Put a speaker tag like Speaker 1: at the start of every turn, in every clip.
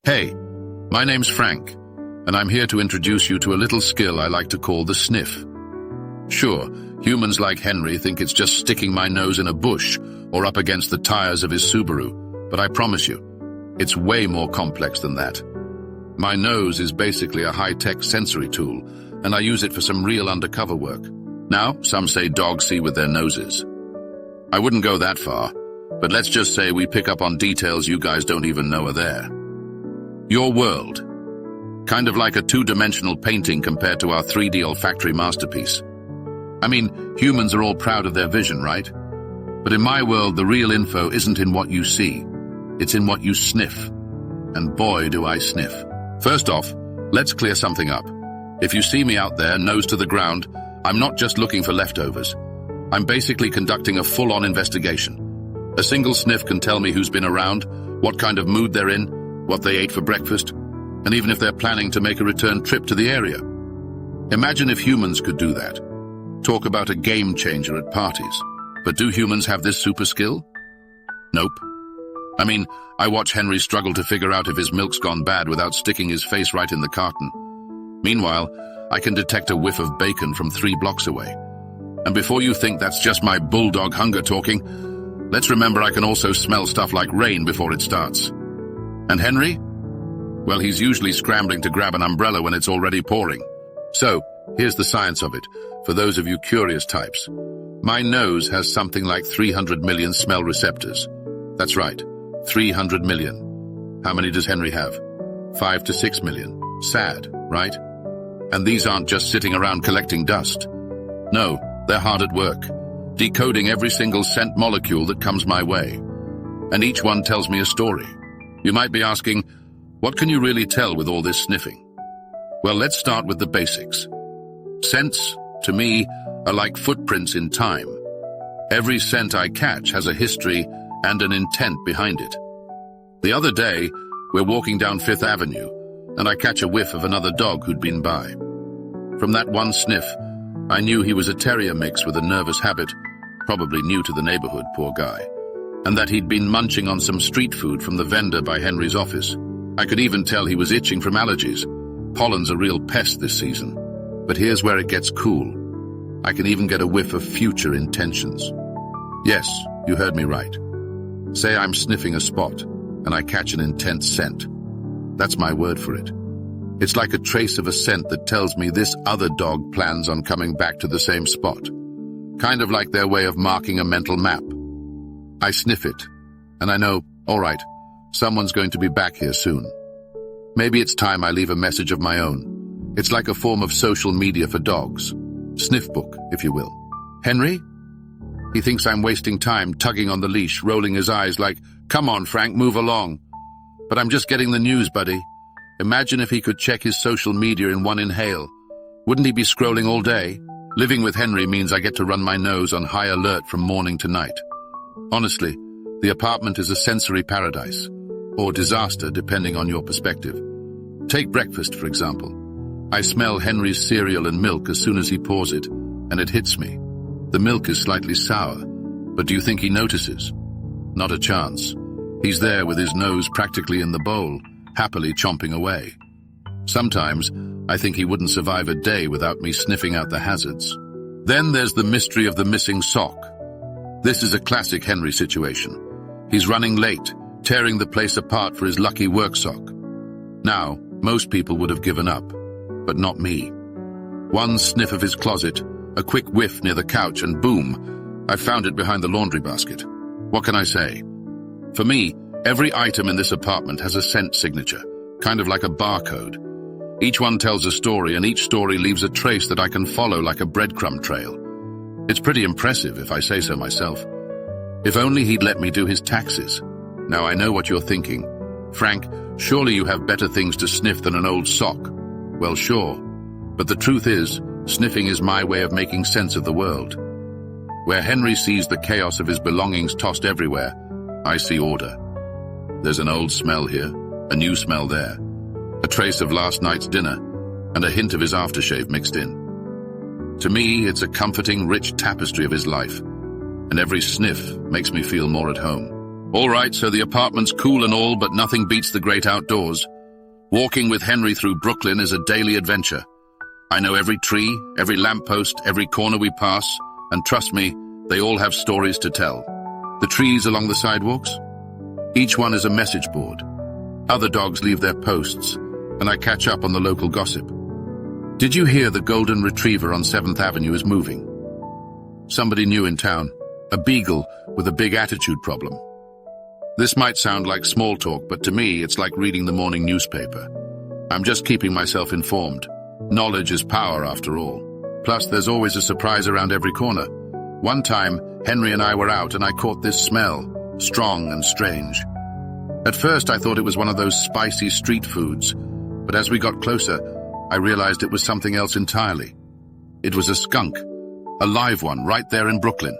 Speaker 1: Hey, my name's Frank, and I'm here to introduce you to a little skill I like to call the sniff. Sure, humans like Henry think it's just sticking my nose in a bush or up against the tires of his Subaru, but I promise you, it's way more complex than that. My nose is basically a high-tech sensory tool, and I use it for some real undercover work. Now, some say dogs see with their noses. I wouldn't go that far, but let's just say we pick up on details you guys don't even know are there. Your world. Kind of like a two-dimensional painting compared to our 3D olfactory masterpiece. I mean, humans are all proud of their vision, right? But in my world, the real info isn't in what you see. It's in what you sniff. And boy, do I sniff. First off, let's clear something up. If you see me out there, nose to the ground, I'm not just looking for leftovers. I'm basically conducting a full-on investigation. A single sniff can tell me who's been around, what kind of mood they're in, what they ate for breakfast, and even if they're planning to make a return trip to the area. Imagine if humans could do that. Talk about a game changer at parties. But do humans have this super skill? Nope. I mean, I watch Henry struggle to figure out if his milk's gone bad without sticking his face right in the carton. Meanwhile, I can detect a whiff of bacon from 3 blocks away. And before you think that's just my bulldog hunger talking, let's remember I can also smell stuff like rain before it starts. And Henry? Well, he's usually scrambling to grab an umbrella when it's already pouring. So, here's the science of it, for those of you curious types. My nose has something like 300 million smell receptors. That's right, 300 million. How many does Henry have? 5 to 6 million. Sad, right? And these aren't just sitting around collecting dust. No, they're hard at work, decoding every single scent molecule that comes my way. And each one tells me a story. You might be asking, what can you really tell with all this sniffing? Well, let's start with the basics. Scents, to me, are like footprints in time. Every scent I catch has a history and an intent behind it. The other day, we're walking down 5th Avenue, and I catch a whiff of another dog who'd been by. From that one sniff, I knew he was a terrier mix with a nervous habit, probably new to the neighborhood, poor guy, and that he'd been munching on some street food from the vendor by Henry's office. I could even tell he was itching from allergies. Pollen's a real pest this season. But here's where it gets cool. I can even get a whiff of future intentions. Yes, you heard me right. Say I'm sniffing a spot, and I catch an intense scent. That's my word for it. It's like a trace of a scent that tells me this other dog plans on coming back to the same spot. Kind of like their way of marking a mental map. I sniff it, and I know, all right, someone's going to be back here soon. Maybe it's time I leave a message of my own. It's like a form of social media for dogs. Sniff book, if you will. Henry? He thinks I'm wasting time tugging on the leash, rolling his eyes like, come on, Frank, move along. But I'm just getting the news, buddy. Imagine if he could check his social media in one inhale. Wouldn't he be scrolling all day? Living with Henry means I get to run my nose on high alert from morning to night. Honestly, the apartment is a sensory paradise, or disaster depending on your perspective. Take breakfast, for example. I smell Henry's cereal and milk as soon as he pours it, and it hits me. The milk is slightly sour, but do you think he notices? Not a chance. He's there with his nose practically in the bowl, happily chomping away. Sometimes, I think he wouldn't survive a day without me sniffing out the hazards. Then there's the mystery of the missing sock. This is a classic Henry situation. He's running late, tearing the place apart for his lucky work sock. Now, most people would have given up, but not me. One sniff of his closet, a quick whiff near the couch, and boom, I found it behind the laundry basket. What can I say? For me, every item in this apartment has a scent signature, kind of like a barcode. Each one tells a story, and each story leaves a trace that I can follow like a breadcrumb trail. It's pretty impressive, if I say so myself. If only he'd let me do his taxes. Now I know what you're thinking. Frank, surely you have better things to sniff than an old sock. Well, sure. But the truth is, sniffing is my way of making sense of the world. Where Henry sees the chaos of his belongings tossed everywhere, I see order. There's an old smell here, a new smell there, a trace of last night's dinner, and a hint of his aftershave mixed in. To me, it's a comforting, rich tapestry of his life, and every sniff makes me feel more at home. All right, so the apartment's cool and all, but nothing beats the great outdoors. Walking with Henry through Brooklyn is a daily adventure. I know every tree, every lamppost, every corner we pass, and trust me, they all have stories to tell. The trees along the sidewalks? Each one is a message board. Other dogs leave their posts, and I catch up on the local gossip. Did you hear the golden retriever on 7th Avenue is moving? Somebody new in town, a beagle with a big attitude problem. This might sound like small talk, but to me, it's like reading the morning newspaper. I'm just keeping myself informed. Knowledge is power, after all. Plus, there's always a surprise around every corner. One time, Henry and I were out and I caught this smell, strong and strange. At first, I thought it was one of those spicy street foods, but as we got closer, I realized it was something else entirely. It was a skunk, a live one right there in Brooklyn.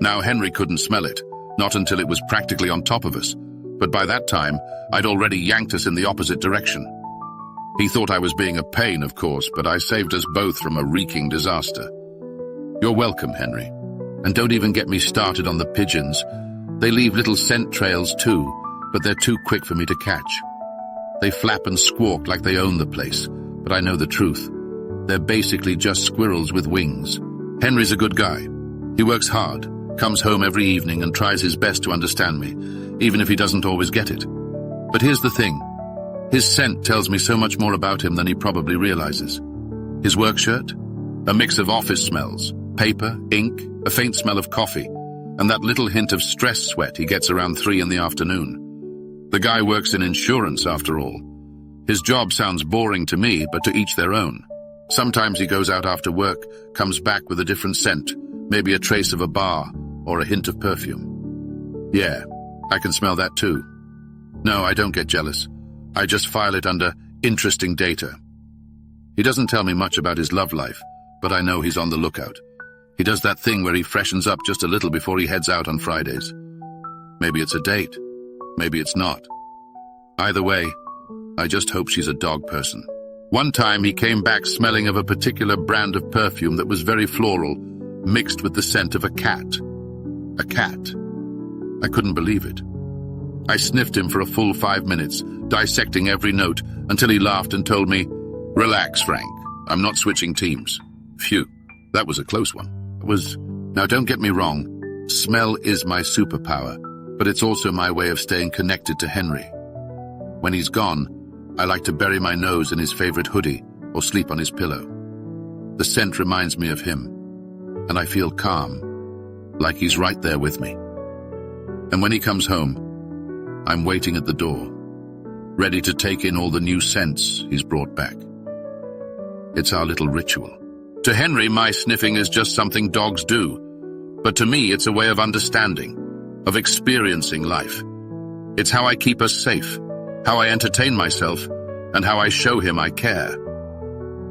Speaker 1: Now, Henry couldn't smell it, not until it was practically on top of us, but by that time, I'd already yanked us in the opposite direction. He thought I was being a pain, of course, but I saved us both from a reeking disaster. You're welcome, Henry. And don't even get me started on the pigeons. They leave little scent trails too, but they're too quick for me to catch. They flap and squawk like they own the place, but I know the truth. They're basically just squirrels with wings. Henry's a good guy. He works hard, comes home every evening and tries his best to understand me, even if he doesn't always get it. But here's the thing. His scent tells me so much more about him than he probably realizes. His work shirt? A mix of office smells, paper, ink, a faint smell of coffee, and that little hint of stress sweat he gets around 3 in the afternoon. The guy works in insurance, after all. His job sounds boring to me, but to each their own. Sometimes he goes out after work, comes back with a different scent, maybe a trace of a bar or a hint of perfume. Yeah, I can smell that too. No, I don't get jealous. I just file it under interesting data. He doesn't tell me much about his love life, but I know he's on the lookout. He does that thing where he freshens up just a little before he heads out on Fridays. Maybe it's a date. Maybe it's not. Either way, I just hope she's a dog person. One time he came back smelling of a particular brand of perfume that was very floral, mixed with the scent of a cat. A cat. I couldn't believe it. I sniffed him for a full 5 minutes, dissecting every note, until he laughed and told me, "Relax, Frank. I'm not switching teams." Phew, that was a close one. Now don't get me wrong, smell is my superpower, but it's also my way of staying connected to Henry. When he's gone, I like to bury my nose in his favorite hoodie or sleep on his pillow. The scent reminds me of him, and I feel calm, like he's right there with me. And when he comes home, I'm waiting at the door, ready to take in all the new scents he's brought back. It's our little ritual. To Henry, my sniffing is just something dogs do, but to me it's a way of understanding, of experiencing life. It's how I keep us safe, how I entertain myself, and how I show him I care.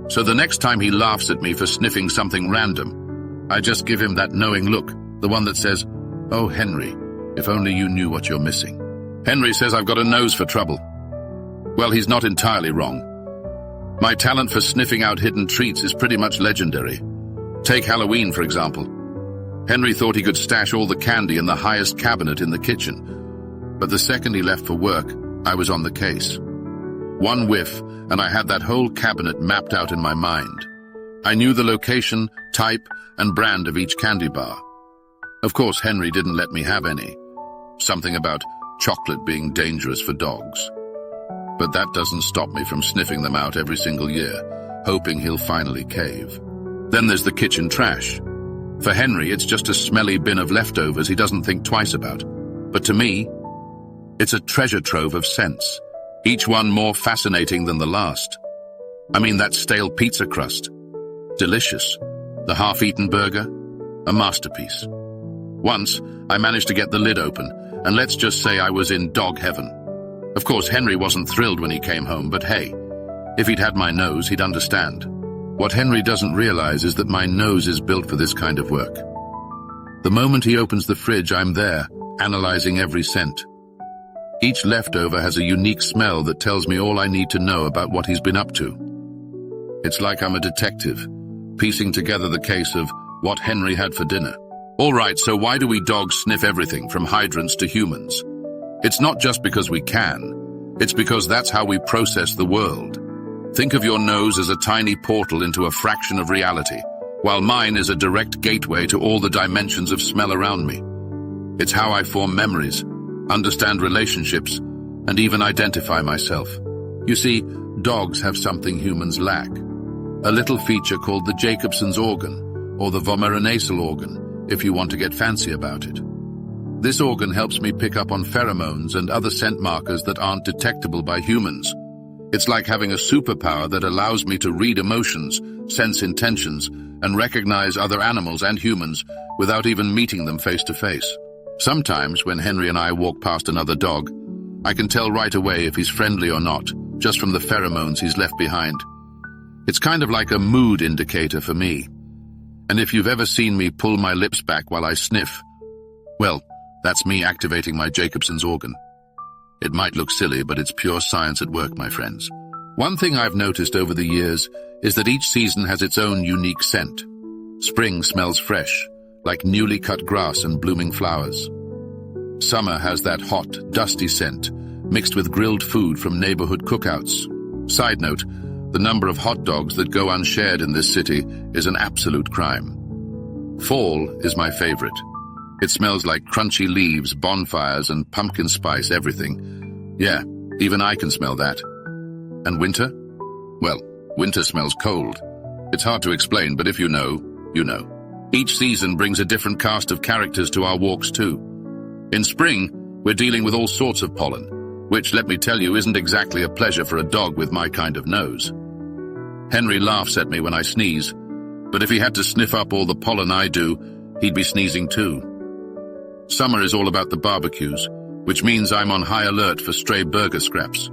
Speaker 1: So the next time he laughs at me for sniffing something random, I just give him that knowing look, the one that says, "Oh, Henry, if only you knew what you're missing." Henry says I've got a nose for trouble. Well, he's not entirely wrong. My talent for sniffing out hidden treats is pretty much legendary. Take Halloween, for example. Henry thought he could stash all the candy in the highest cabinet in the kitchen, but the second he left for work, I was on the case. One whiff, and I had that whole cabinet mapped out in my mind. I knew the location, type, and brand of each candy bar. Of course, Henry didn't let me have any. Something about chocolate being dangerous for dogs. But that doesn't stop me from sniffing them out every single year, hoping he'll finally cave. Then there's the kitchen trash. For Henry, it's just a smelly bin of leftovers he doesn't think twice about. But to me, it's a treasure trove of scents, each one more fascinating than the last. I mean, that stale pizza crust. Delicious. The half-eaten burger. A masterpiece. Once, I managed to get the lid open, and let's just say I was in dog heaven. Of course, Henry wasn't thrilled when he came home, but hey, if he'd had my nose, he'd understand. What Henry doesn't realize is that my nose is built for this kind of work. The moment he opens the fridge, I'm there, analyzing every scent. Each leftover has a unique smell that tells me all I need to know about what he's been up to. It's like I'm a detective, piecing together the case of what Henry had for dinner. All right, so why do we dogs sniff everything from hydrants to humans? It's not just because we can. It's because that's how we process the world. Think of your nose as a tiny portal into a fraction of reality, while mine is a direct gateway to all the dimensions of smell around me. It's how I form memories, understand relationships, and even identify myself. You see, dogs have something humans lack. A little feature called the Jacobson's organ, or the vomeronasal organ, if you want to get fancy about it. This organ helps me pick up on pheromones and other scent markers that aren't detectable by humans. It's like having a superpower that allows me to read emotions, sense intentions, and recognize other animals and humans without even meeting them face to face. Sometimes, when Henry and I walk past another dog, I can tell right away if he's friendly or not, just from the pheromones he's left behind. It's kind of like a mood indicator for me. And if you've ever seen me pull my lips back while I sniff, well, that's me activating my Jacobson's organ. It might look silly, but it's pure science at work, my friends. One thing I've noticed over the years is that each season has its own unique scent. Spring smells fresh, like newly cut grass and blooming flowers. Summer has that hot, dusty scent, mixed with grilled food from neighborhood cookouts. Side note, the number of hot dogs that go unshared in this city is an absolute crime. Fall is my favorite. It smells like crunchy leaves, bonfires, and pumpkin spice everything. Yeah, even I can smell that. And winter? Well, winter smells cold. It's hard to explain, but if you know, you know. Each season brings a different cast of characters to our walks too. In spring, we're dealing with all sorts of pollen, which, let me tell you, isn't exactly a pleasure for a dog with my kind of nose. Henry laughs at me when I sneeze, but if he had to sniff up all the pollen I do, he'd be sneezing too. Summer is all about the barbecues, which means I'm on high alert for stray burger scraps.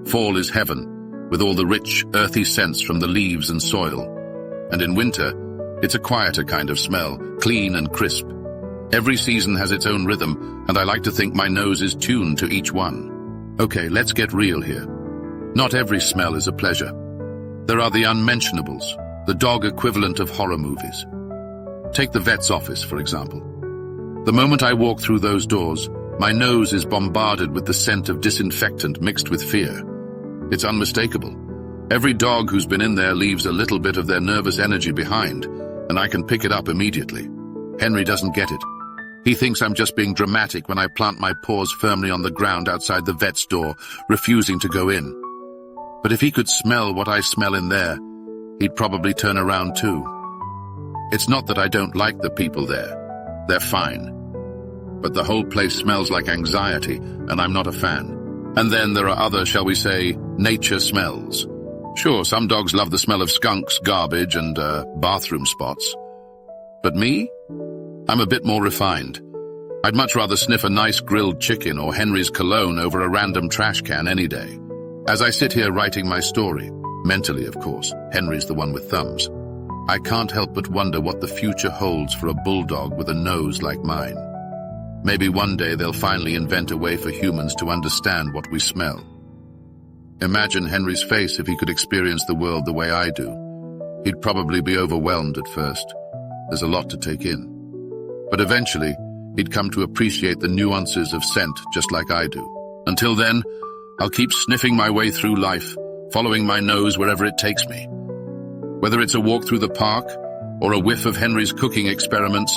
Speaker 1: Fall is heaven, with all the rich, earthy scents from the leaves and soil. And in winter, it's a quieter kind of smell, clean and crisp. Every season has its own rhythm, and I like to think my nose is tuned to each one. Okay, let's get real here. Not every smell is a pleasure. There are the unmentionables, the dog equivalent of horror movies. Take the vet's office, for example. The moment I walk through those doors, my nose is bombarded with the scent of disinfectant mixed with fear. It's unmistakable. Every dog who's been in there leaves a little bit of their nervous energy behind, and I can pick it up immediately. Henry doesn't get it. He thinks I'm just being dramatic when I plant my paws firmly on the ground outside the vet's door, refusing to go in. But if he could smell what I smell in there, he'd probably turn around too. It's not that I don't like the people there. They're fine. But the whole place smells like anxiety, and I'm not a fan. And then there are other, shall we say, nature smells. Sure, some dogs love the smell of skunks, garbage, and bathroom spots. But me? I'm a bit more refined. I'd much rather sniff a nice grilled chicken or Henry's cologne over a random trash can any day. As I sit here writing my story, mentally of course, Henry's the one with thumbs, I can't help but wonder what the future holds for a bulldog with a nose like mine. Maybe one day they'll finally invent a way for humans to understand what we smell. Imagine Henry's face if he could experience the world the way I do. He'd probably be overwhelmed at first. There's a lot to take in. But eventually, he'd come to appreciate the nuances of scent just like I do. Until then, I'll keep sniffing my way through life, following my nose wherever it takes me. Whether it's a walk through the park or a whiff of Henry's cooking experiments,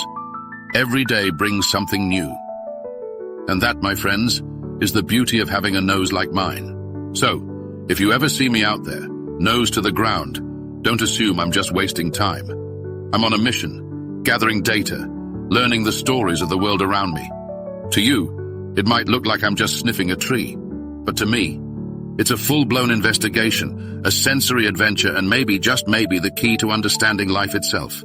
Speaker 1: every day brings something new. And that, my friends, is the beauty of having a nose like mine. So, if you ever see me out there, nose to the ground, don't assume I'm just wasting time. I'm on a mission, gathering data, learning the stories of the world around me. To you, it might look like I'm just sniffing a tree, but to me, it's a full-blown investigation, a sensory adventure, and maybe, just maybe, the key to understanding life itself.